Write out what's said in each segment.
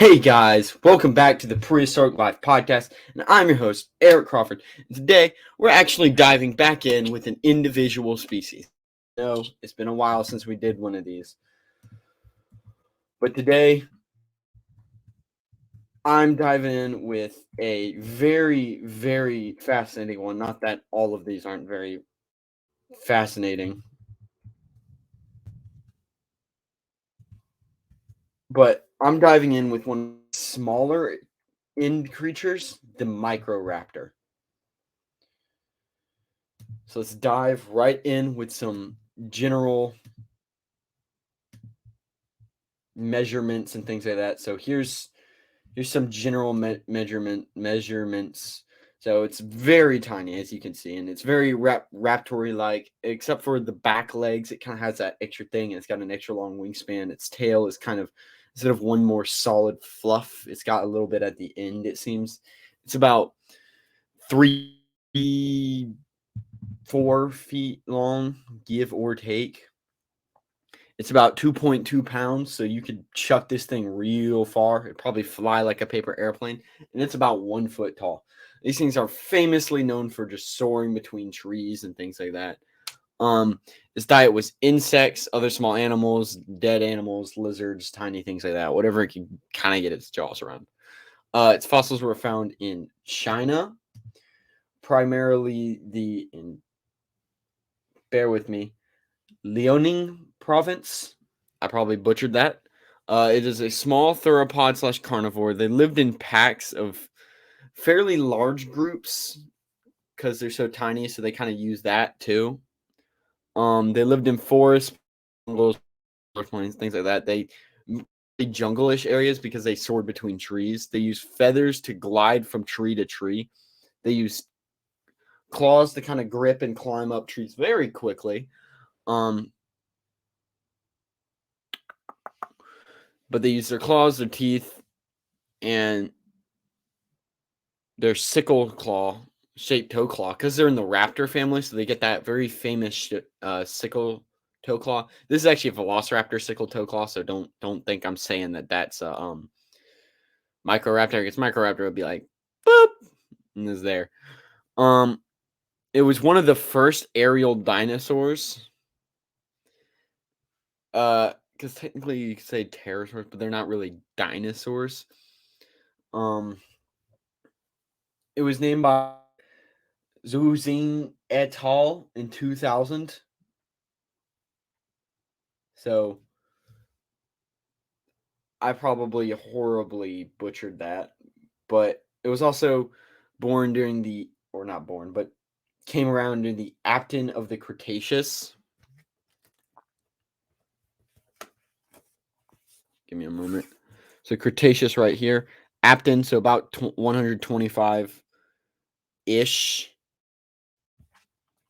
Hey guys, welcome back to the Prehistoric Life Podcast, and I'm your host, Eric Crawford. And today, we're actually diving back in with an individual species. No, it's been a while since we did one of these. But today, I'm diving in with a very, very fascinating one. Not that all of these aren't very fascinating, but I'm diving in with one of the smaller end creatures, the Microraptor. So let's dive right in with some general measurements and things like that. So here's some general measurements. So it's very tiny, as you can see, and it's very raptory-like, except for the back legs. It kind of has that extra thing, and it's got an extra long wingspan. Its tail is kind of, instead of one more solid fluff, it's got a little bit at the end, it seems. It's about 4 feet long, give or take. It's about 2.2 pounds, so you could chuck this thing real far. It'd probably fly like a paper airplane, and it's about 1 foot tall. These things are famously known for just soaring between trees and things like that. Its diet was insects, other small animals, dead animals, lizards, tiny things like that, whatever it could kind of get its jaws around. Its fossils were found in China, primarily bear with me, Liaoning province. I probably butchered that. It is a small theropod / carnivore. They lived in packs of fairly large groups because they're so tiny, so they kind of use that too. They lived in forests, jungles, plains, things like that. They jungle-ish areas because they soared between trees. They use feathers to glide from tree to tree. They use claws to kind of grip and climb up trees very quickly. But they use their claws, their teeth, and their sickle claw shaped toe claw because they're in the raptor family, so they get that very famous sickle toe claw. This is actually a velociraptor sickle toe claw, so don't think I'm saying that that's a Microraptor. Because Microraptor would be like boop and is there. It was one of the first aerial dinosaurs. Because technically you could say pterosaurs, but they're not really dinosaurs. It was named by Zhu et al. In 2000. So I probably horribly butchered that. But it was also born during or not born, but came around in the Apton of the Cretaceous. Give me a moment. So Cretaceous right here. Apton, so about 125-ish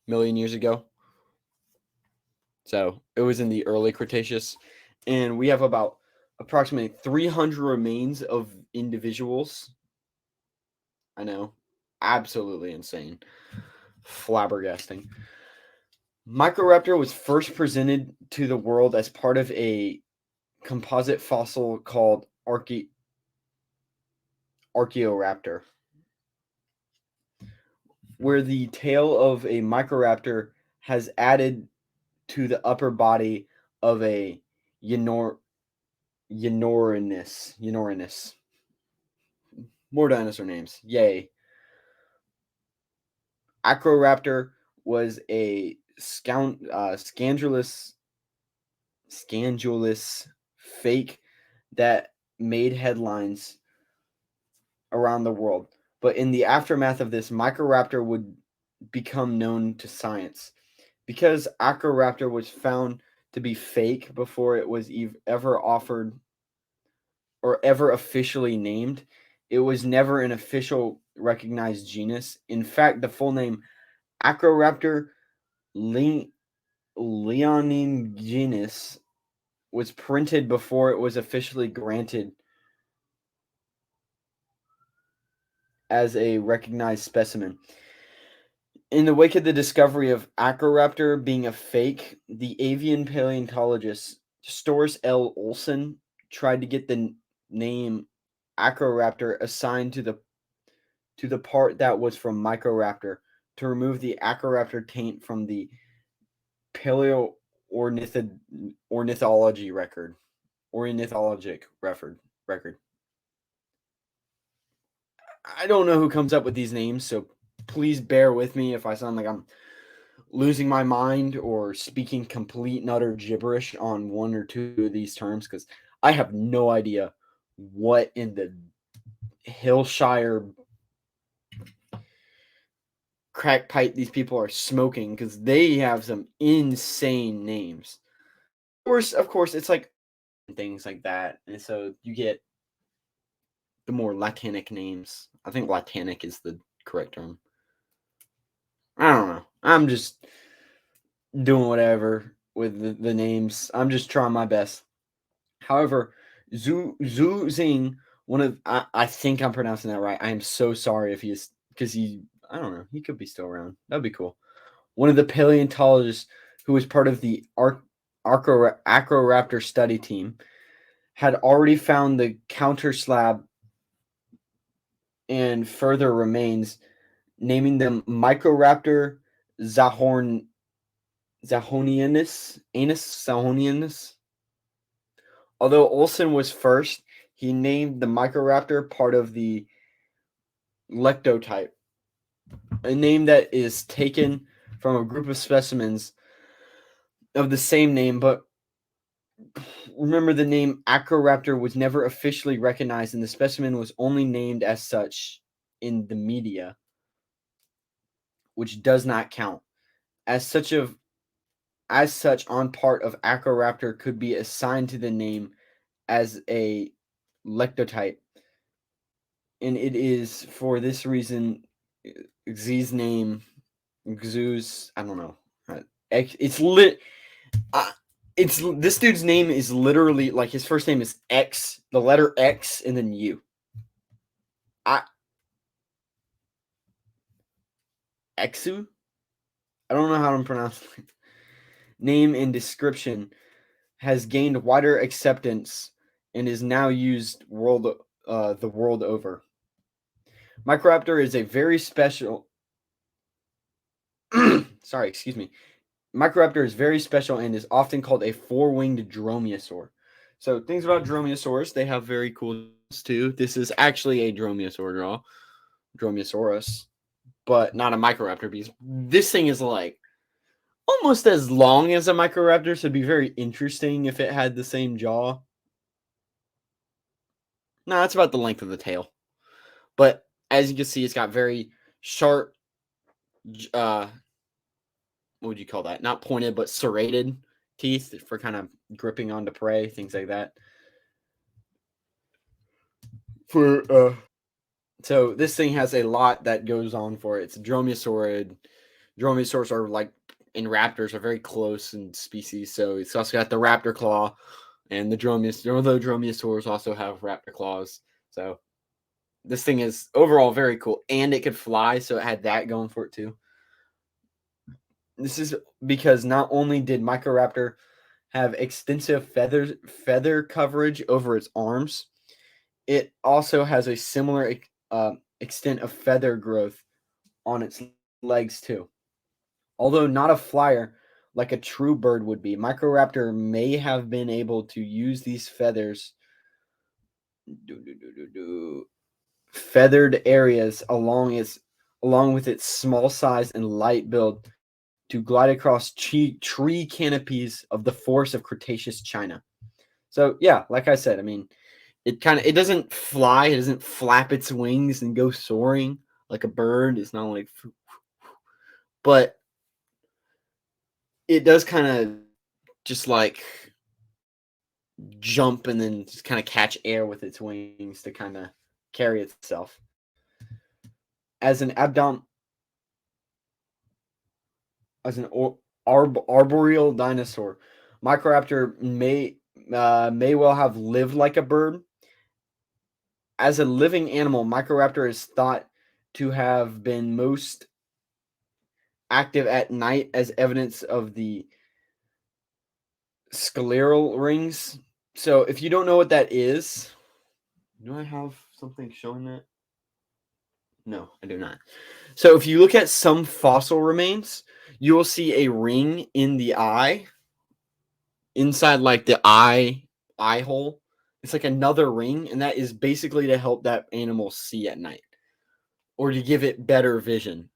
million years ago. So it was in the early Cretaceous. And we have about approximately 300 remains of individuals. I know. Absolutely insane. Flabbergasting. Microraptor was first presented to the world as part of a composite fossil called Archaeoraptor, where the tail of a Microraptor has added to the upper body of a Yanorinus. More dinosaur names. Yay. Acroraptor was a scandalous fake that made headlines around the world. But in the aftermath of this, Microraptor would become known to science. Because Acroraptor was found to be fake before it was ever offered or ever officially named, it was never an official recognized genus. In fact, the full name Acroraptor leoningenus was printed before it was officially granted as a recognized specimen. In the wake of the discovery of Acroraptor being a fake, the avian paleontologist Storis L. Olson tried to get the name Acroraptor assigned to the part that was from Microraptor to remove the Acroraptor taint from the paleo ornithology record. Ornithologic record. I don't know who comes up with these names, so please bear with me if I sound like I'm losing my mind or speaking complete and utter gibberish on one or two of these terms, because I have no idea what in the Hillshire crack pipe these people are smoking, because they have some insane names. Of course, it's like things like that, and so you get the more Latinic names. I think Latinic is the correct term. I don't know. I'm just doing whatever with the names. I'm just trying my best. However, Zhu Zing, I think I'm pronouncing that right. I am so sorry if he is, because I don't know, he could be still around. That'd be cool. One of the paleontologists who was part of the Acroraptor study team had already found the counter slab and further remains, naming them Microraptor Zahonianus. Although Olsen was first, he named the Microraptor part of the lectotype, a name that is taken from a group of specimens of the same name, but remember, the name Acroraptor was never officially recognized, and the specimen was only named as such in the media, which does not count. As such, on part of Acroraptor could be assigned to the name as a lectotype, and it is for this reason X's name, Xuz, I don't know. It's lit. It's this dude's name is literally like his first name is X, the letter X, and then U. Exu? I don't know how to pronounce it. Name and description has gained wider acceptance and is now used the world over. Microraptor is a very special. Sorry, excuse me. Microraptor is very special and is often called a four-winged dromaeosaur. So things about dromaeosaurs, they have very cool names too. This is actually a dromaeosaur Dromaeosaurus, but not a Microraptor, because this thing is like almost as long as a Microraptor, so it'd be very interesting if it had the same jaw. No, that's about the length of the tail. But as you can see, it's got very sharp, what would you call that? Not pointed, but serrated teeth for kind of gripping onto prey, things like that. So this thing has a lot that goes on for it. It's a dromaeosaurid. Dromaeosaurs are like in raptors are very close in species, so it's also got the raptor claw, and the dromaeosaurs also have raptor claws. So this thing is overall very cool, and it could fly, so it had that going for it too. This is because not only did Microraptor have extensive feather coverage over its arms, it also has a similar extent of feather growth on its legs too. Although not a flyer like a true bird would be, Microraptor may have been able to use these feathered areas along with its small size and light build to glide across tree canopies of the forests of Cretaceous China. So yeah, like I said, I mean, it doesn't fly, it doesn't flap its wings and go soaring like a bird. It's not like, but it does kind of just like jump and then just kind of catch air with its wings to kind of carry itself. As an arboreal dinosaur, Microraptor may well have lived like a bird. As a living animal, Microraptor is thought to have been most active at night, as evidence of the scleral rings. So if you don't know what that is, do I have something showing that? No, I do not. So if you look at some fossil remains, you will see a ring in the eye, inside like the eye hole. It's like another ring, and that is basically to help that animal see at night or to give it better vision.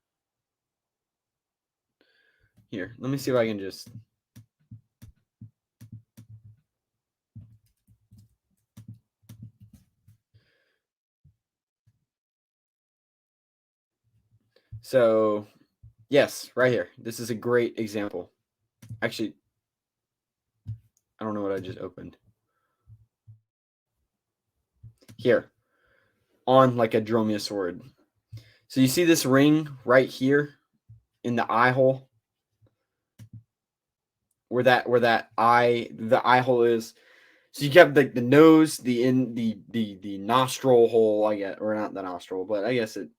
Here, let me see if I can just. So, yes, right here. This is a great example. Actually, I don't know what I just opened. Here, on like a dromaeosaurid. So you see this ring right here in the eye hole, where the eye hole is. So you have the nose, the nostril hole, I guess, or not the nostril, but I guess it.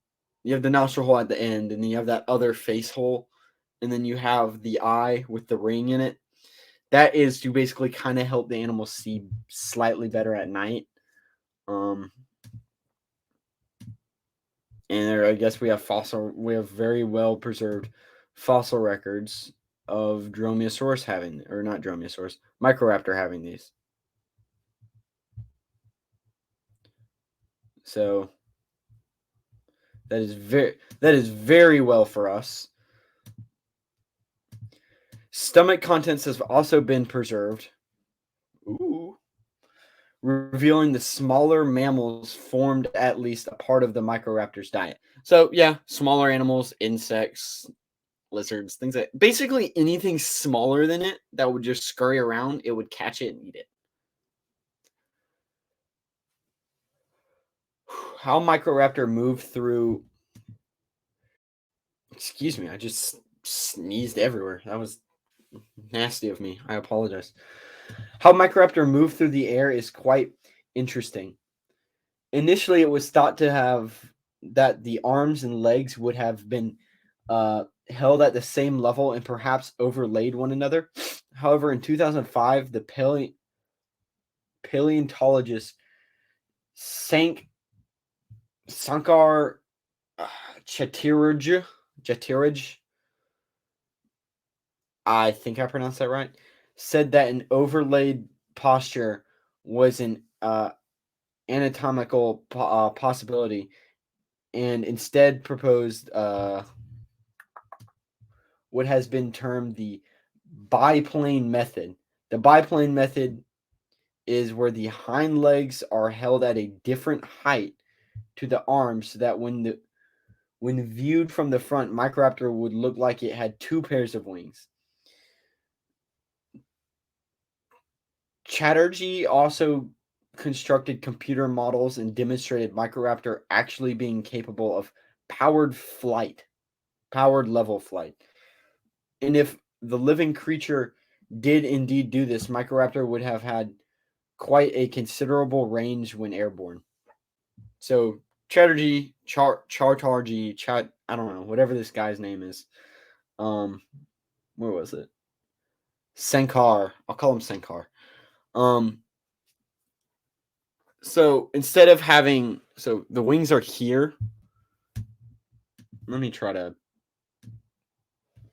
You have the nostril hole at the end, and then you have that other face hole, and then you have the eye with the ring in it. That is to basically kind of help the animal see slightly better at night. And there, I guess we have very well preserved fossil records of Dromaeosaurus having, or not Dromaeosaurus, Microraptor having these. So that is very well for us. Stomach contents have also been preserved. Ooh. Revealing the smaller mammals formed at least a part of the Microraptor's diet. So yeah, smaller animals, insects, lizards, things like basically anything smaller than it that would just scurry around, it would catch it and eat it. How Microraptor moved through. Excuse me, I just sneezed everywhere. That was nasty of me. I apologize. How Microraptor moved through the air is quite interesting. Initially, it was thought to have that the arms and legs would have been held at the same level and perhaps overlaid one another. However, in 2005, the paleontologist Sankar Chatterjee, I think I pronounced that right, said that an overlaid posture was an anatomical possibility, and instead proposed what has been termed the biplane method. The biplane method is where the hind legs are held at a different height to the arms, so that when viewed from the front, Microraptor would look like it had two pairs of wings. Chatterjee also constructed computer models and demonstrated Microraptor actually being capable of powered level flight. And if the living creature did indeed do this, Microraptor would have had quite a considerable range when airborne. So Chatterjee, I don't know, whatever this guy's name is. Where was it? Sankar. I'll call him Sankar. So instead of having, so the wings are here. Let me try to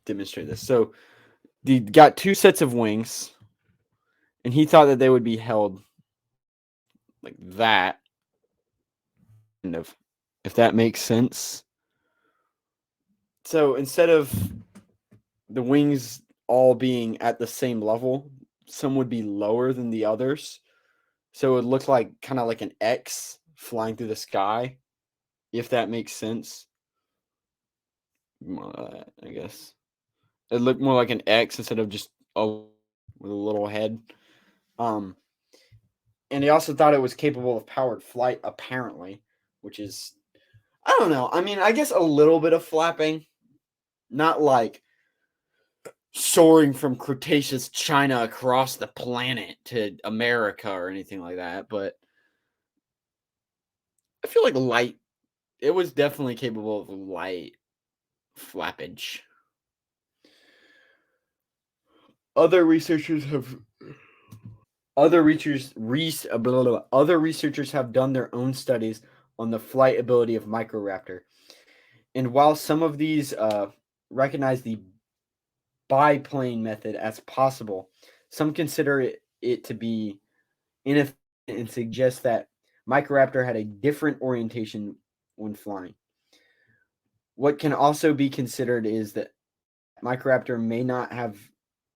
demonstrate this. So they got two sets of wings, and he thought that they would be held like that, kind of, if that makes sense. So instead of the wings all being at the same level, some would be lower than the others. So it would look like kind of like an X flying through the sky, if that makes sense. I guess it looked more like an X instead of just with a little head. And he also thought it was capable of powered flight, apparently, which is, I don't know. I mean, I guess a little bit of flapping, not like soaring from Cretaceous China across the planet to America or anything like that, but I feel like it was definitely capable of light flappage. Other researchers have other researchers have done their own studies on the flight ability of Microraptor. And while some of these recognize the biplane method as possible, some consider it to be inefficient and suggest that Microraptor had a different orientation when flying. What can also be considered is that Microraptor may not have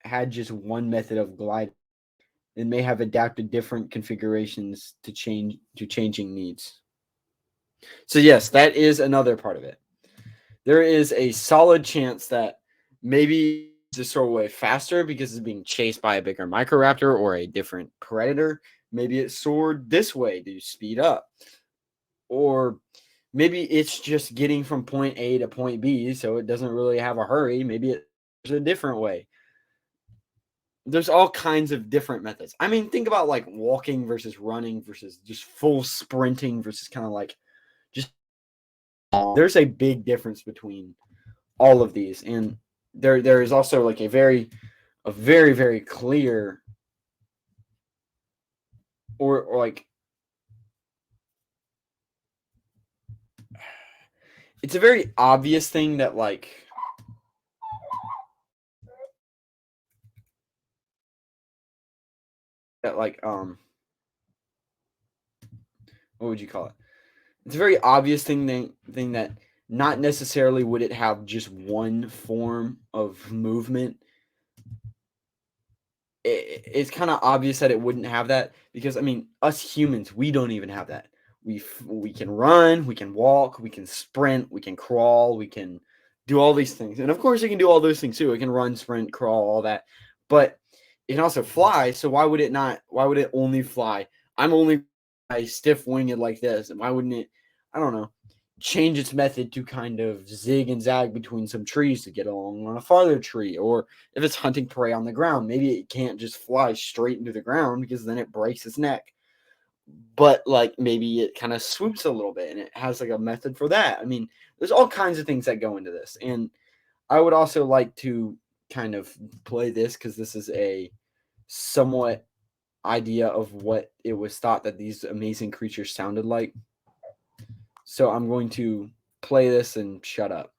had just one method of gliding. It may have adapted different configurations to changing needs. So yes, that is another part of it. There is a solid chance that maybe it's soar away faster because it's being chased by a bigger Microraptor or a different predator. Maybe it soared this way to speed up. Or maybe it's just getting from point A to point B, so it doesn't really have a hurry. Maybe it's a different way. There's all kinds of different methods. I mean, think about like walking versus running versus just full sprinting versus kind of like just there's a big difference between all of these. And there is also like a very very clear or like it's a very obvious thing that what would you call it? It's a very obvious thing that not necessarily would it have just one form of movement. It's kind of obvious that it wouldn't have that because I mean, us humans, we don't even have that. We can run, we can walk, we can sprint, we can crawl, we can do all these things, and of course, it can do all those things too. It can run, sprint, crawl, all that, but it can also fly. So why would it not? Why would it only fly? I'm only stiff winged like this, and why wouldn't it? I don't know. Change its method to kind of zig and zag between some trees to get along on a farther tree, or if it's hunting prey on the ground, maybe it can't just fly straight into the ground because then it breaks its neck. But like maybe it kind of swoops a little bit and it has like a method for that. I mean, there's all kinds of things that go into this. And I would also like to kind of play this because this is a somewhat idea of what it was thought that these amazing creatures sounded like. So I'm going to play this and shut up.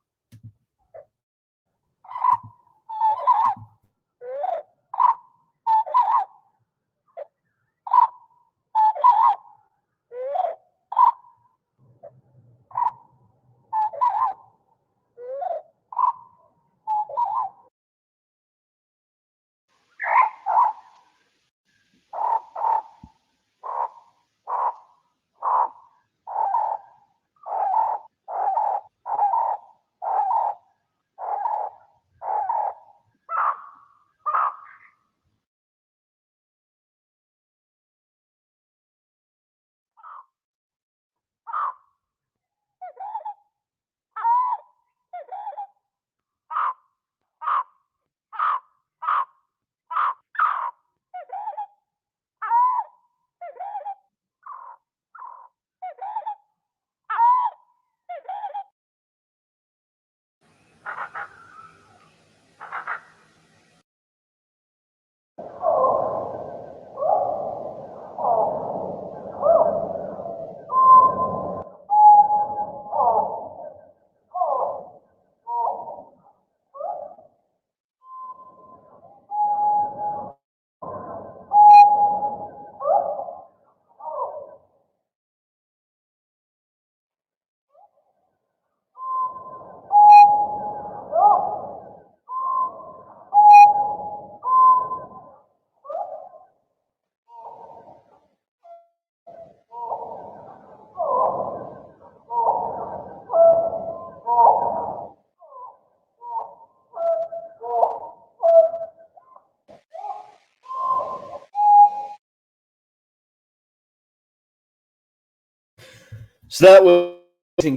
So that was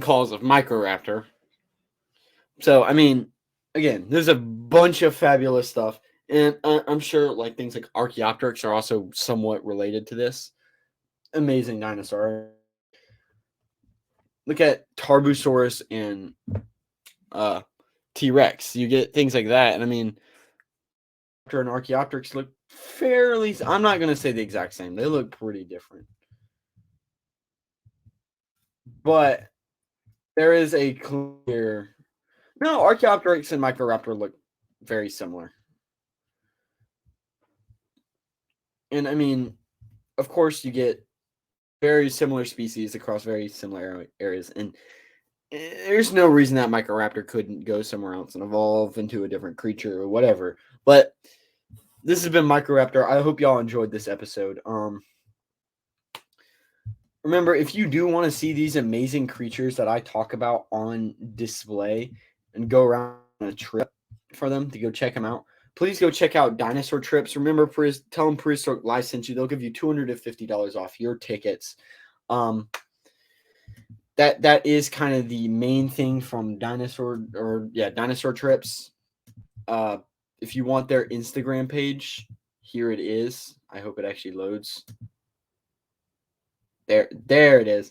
calls of Microraptor. So I mean, again, there's a bunch of fabulous stuff, and I'm sure like things like Archaeopteryx are also somewhat related to this. Amazing dinosaur. Look at Tarbosaurus and uh, T Rex. You get things like that, and I mean, Raptor and Archaeopteryx look fairly. I'm not gonna say the exact same. They look pretty different. but there is a clear. No, Archaeopteryx and Microraptor look very similar. And I mean, of course, you get very similar species across very similar areas. And there's no reason that Microraptor couldn't go somewhere else and evolve into a different creature or whatever. But this has been Microraptor. I hope y'all enjoyed this episode. Remember, if you do want to see these amazing creatures that I talk about on display and go around on a trip for them to go check them out, please go check out Dinosaur Trips. Remember, tell them Prehistoric Life sent you. They'll give you $250 off your tickets. That is kind of the main thing from Dinosaur Trips. If you want their Instagram page, here it is. I hope it actually loads. There it is.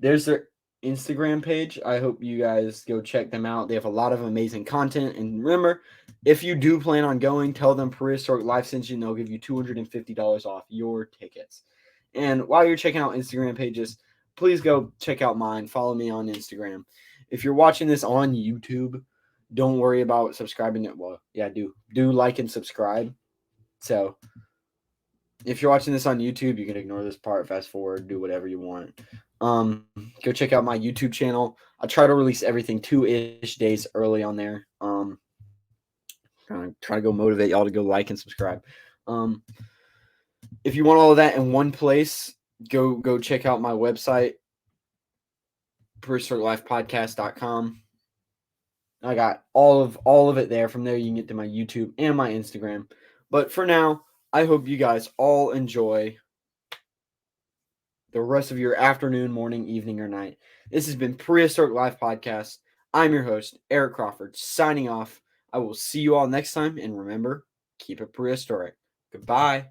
There's their Instagram page. I hope you guys go check them out. They have a lot of amazing content. And remember, if you do plan on going, tell them Prehistoric Life sent you, and they'll give you $250 off your tickets. And while you're checking out Instagram pages, please go check out mine. Follow me on Instagram. If you're watching this on YouTube, don't worry about subscribing. Well, yeah, do like and subscribe. So if you're watching this on YouTube, you can ignore this part, fast forward, do whatever you want. Go check out my YouTube channel. I try to release everything 2-ish days early on there. Try to go motivate y'all to go like and subscribe. If you want all of that in one place, go check out my website, prehistoriclifepodcast.com. I got all of it there. From there, you can get to my YouTube and my Instagram. But for now, I hope you guys all enjoy the rest of your afternoon, morning, evening, or night. This has been Prehistoric Life Podcast. I'm your host, Eric Crawford, signing off. I will see you all next time. And remember, keep it prehistoric. Goodbye.